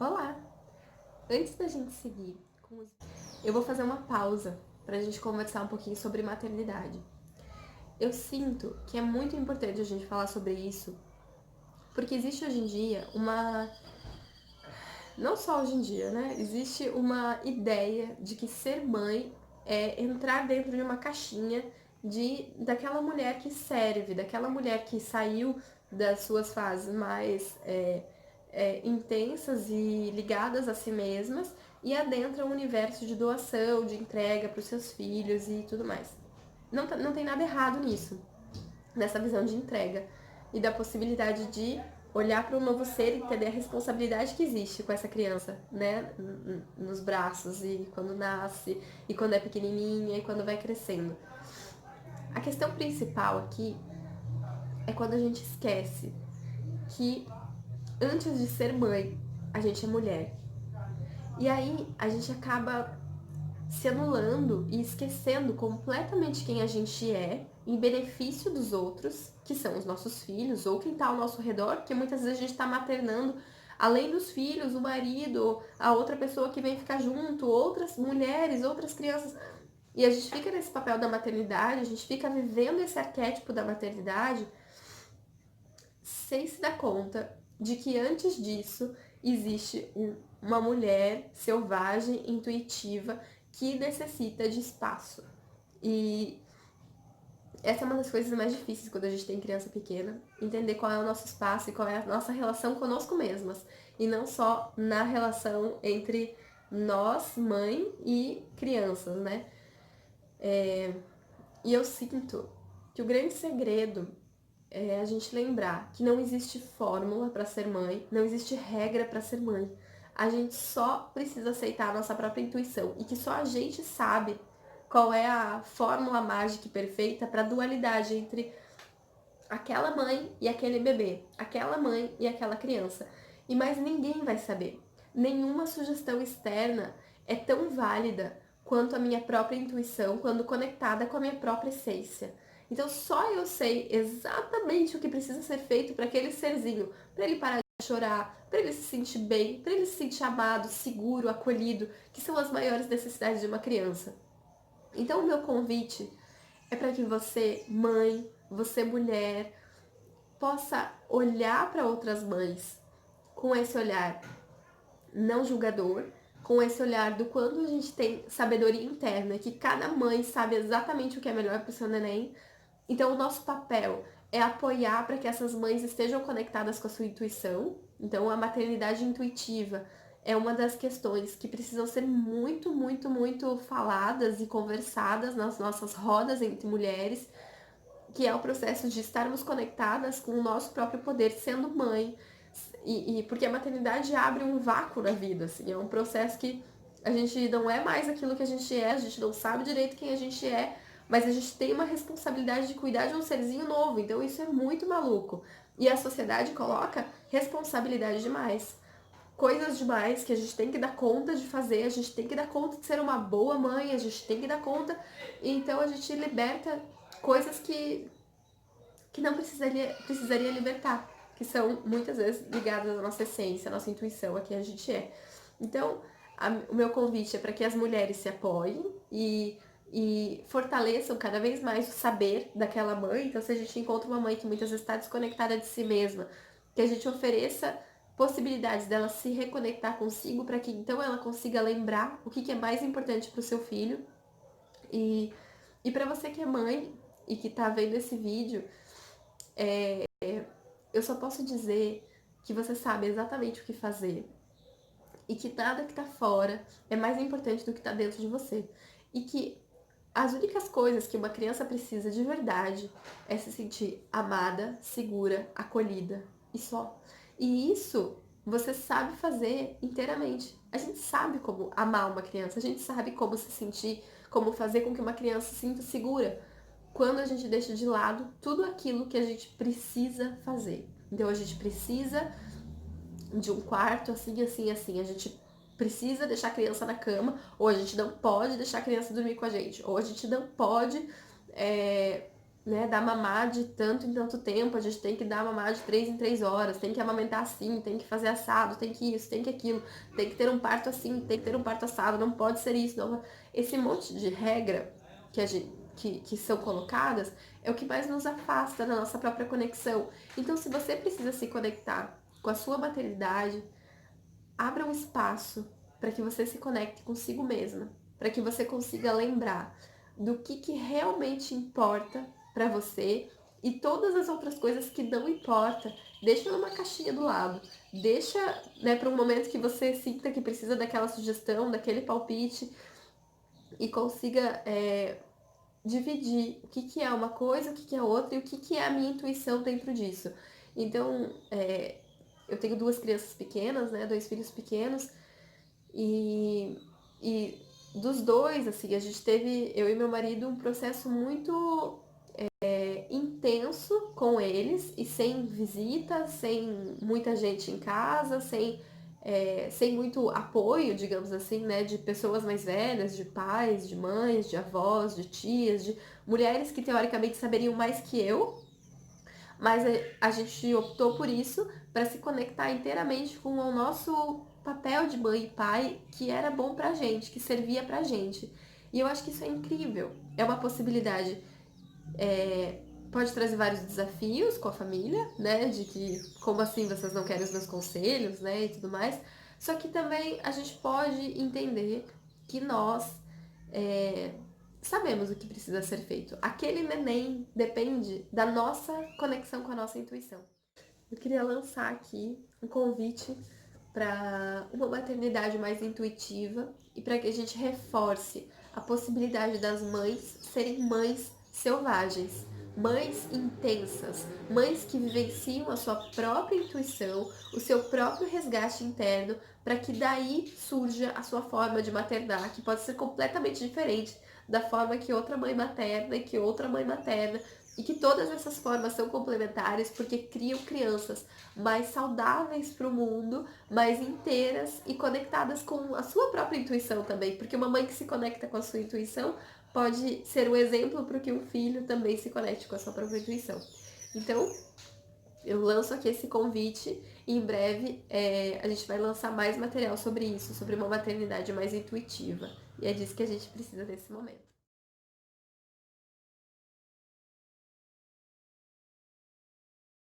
Olá! Antes da gente seguir, eu vou fazer uma pausa para a gente conversar um pouquinho sobre maternidade. Eu sinto que é muito importante a gente falar sobre isso, porque existe hoje em dia uma... Não só hoje em dia, né? Existe uma ideia de que ser mãe é entrar dentro de uma caixinha daquela mulher que serve, daquela mulher que saiu das suas fases mais intensas e ligadas a si mesmas e adentra um universo de doação, de entrega para os seus filhos e tudo mais. Não tem nada errado nisso, nessa visão de entrega e da possibilidade de olhar para um novo ser e entender a responsabilidade que existe com essa criança, né, nos braços, e quando nasce, e quando é pequenininha, e quando vai crescendo. A questão principal aqui é quando a gente esquece que antes de ser mãe, a gente é mulher. E aí a gente acaba se anulando e esquecendo completamente quem a gente é em benefício dos outros, que são os nossos filhos ou quem está ao nosso redor, porque muitas vezes a gente está maternando, além dos filhos, o marido, a outra pessoa que vem ficar junto, outras mulheres, outras crianças. E a gente fica nesse papel da maternidade, a gente fica vivendo esse arquétipo da maternidade sem se dar conta de que antes disso existe uma mulher selvagem, intuitiva, que necessita de espaço. E essa é uma das coisas mais difíceis quando a gente tem criança pequena, entender qual é o nosso espaço e qual é a nossa relação conosco mesmas, e não só na relação entre nós, mãe e crianças, né? E eu sinto que o grande segredo é a gente lembrar que não existe fórmula para ser mãe, não existe regra para ser mãe. A gente só precisa aceitar a nossa própria intuição e que só a gente sabe qual é a fórmula mágica e perfeita para a dualidade entre aquela mãe e aquele bebê, aquela mãe e aquela criança. E mais ninguém vai saber. Nenhuma sugestão externa é tão válida quanto a minha própria intuição quando conectada com a minha própria essência. Então só eu sei exatamente o que precisa ser feito para aquele serzinho, para ele parar de chorar, para ele se sentir bem, para ele se sentir amado, seguro, acolhido, que são as maiores necessidades de uma criança. Então o meu convite é para que você, mãe, você mulher, possa olhar para outras mães com esse olhar não julgador, com esse olhar do quanto a gente tem sabedoria interna, que cada mãe sabe exatamente o que é melhor para o seu neném. Então o nosso papel é apoiar para que essas mães estejam conectadas com a sua intuição. Então a maternidade intuitiva é uma das questões que precisam ser muito, muito, muito faladas e conversadas nas nossas rodas entre mulheres, que é o processo de estarmos conectadas com o nosso próprio poder sendo mãe. Porque a maternidade abre um vácuo na vida, assim, é um processo que a gente não é mais aquilo que a gente é, a gente não sabe direito quem a gente é, mas a gente tem uma responsabilidade de cuidar de um serzinho novo, então isso é muito maluco. E a sociedade coloca responsabilidade demais, coisas demais que a gente tem que dar conta de fazer, a gente tem que dar conta de ser uma boa mãe, a gente tem que dar conta, então a gente liberta coisas que não precisaria libertar, que são muitas vezes ligadas à nossa essência, à nossa intuição, a quem a gente é. Então, o meu convite é para que as mulheres se apoiem e fortaleçam cada vez mais o saber daquela mãe. Então, se a gente encontra uma mãe que muitas vezes está desconectada de si mesma, que a gente ofereça possibilidades dela se reconectar consigo para que então ela consiga lembrar o que é mais importante para o seu filho. E para você que é mãe e que está vendo esse vídeo, eu só posso dizer que você sabe exatamente o que fazer e que nada que tá fora é mais importante do que tá dentro de você. E que as únicas coisas que uma criança precisa de verdade é se sentir amada, segura, acolhida e só. E isso você sabe fazer inteiramente. A gente sabe como amar uma criança, a gente sabe como se sentir, como fazer com que uma criança se sinta segura quando a gente deixa de lado tudo aquilo que a gente precisa fazer. Então a gente precisa de um quarto assim, assim, assim. A gente precisa deixar a criança na cama, ou a gente não pode deixar a criança dormir com a gente, ou a gente não pode né, dar mamar de tanto em tanto tempo, a gente tem que dar mamar de 3 em 3 horas, tem que amamentar assim, tem que fazer assado, tem que isso, tem que aquilo, tem que ter um parto assim, tem que ter um parto assado, não pode ser isso, não. Esse monte de regra que a gente que são colocadas é o que mais nos afasta da nossa própria conexão. Então, se você precisa se conectar com a sua maternidade, abra um espaço para que você se conecte consigo mesma, para que você consiga lembrar do que realmente importa para você e todas as outras coisas que não importa, deixa numa caixinha do lado. Deixa, né, para um momento que você sinta que precisa daquela sugestão, daquele palpite e consiga dividir o que é uma coisa, o que é outra e o que é a minha intuição dentro disso. Então, eu tenho duas crianças pequenas, né, dois filhos pequenos, e, e dos dois, assim, a gente teve, eu e meu marido, um processo muito intenso com eles e sem visitas, sem muita gente em casa, sem muito apoio, digamos assim, né, de pessoas mais velhas, de pais, de mães, de avós, de tias, de mulheres que teoricamente saberiam mais que eu, mas a gente optou por isso para se conectar inteiramente com o nosso papel de mãe e pai que era bom pra gente, que servia pra gente. E eu acho que isso é incrível. É uma possibilidade. Pode trazer vários desafios com a família, né? De que, como assim vocês não querem os meus conselhos, né? E tudo mais. Só que também a gente pode entender que nós é, sabemos o que precisa ser feito. Aquele neném depende da nossa conexão com a nossa intuição. Eu queria lançar aqui um convite para uma maternidade mais intuitiva e para que a gente reforce a possibilidade das mães serem mães selvagens, mães intensas, mães que vivenciam a sua própria intuição, o seu próprio resgate interno, para que daí surja a sua forma de maternar, que pode ser completamente diferente da forma que outra mãe materna e que outra mãe materna, e que todas essas formas são complementares porque criam crianças mais saudáveis para o mundo, mais inteiras e conectadas com a sua própria intuição também, porque uma mãe que se conecta com a sua intuição pode ser um exemplo para que um filho também se conecte com a sua própria intuição. Então, eu lanço aqui esse convite e em breve a gente vai lançar mais material sobre isso, sobre uma maternidade mais intuitiva. E é disso que a gente precisa nesse momento.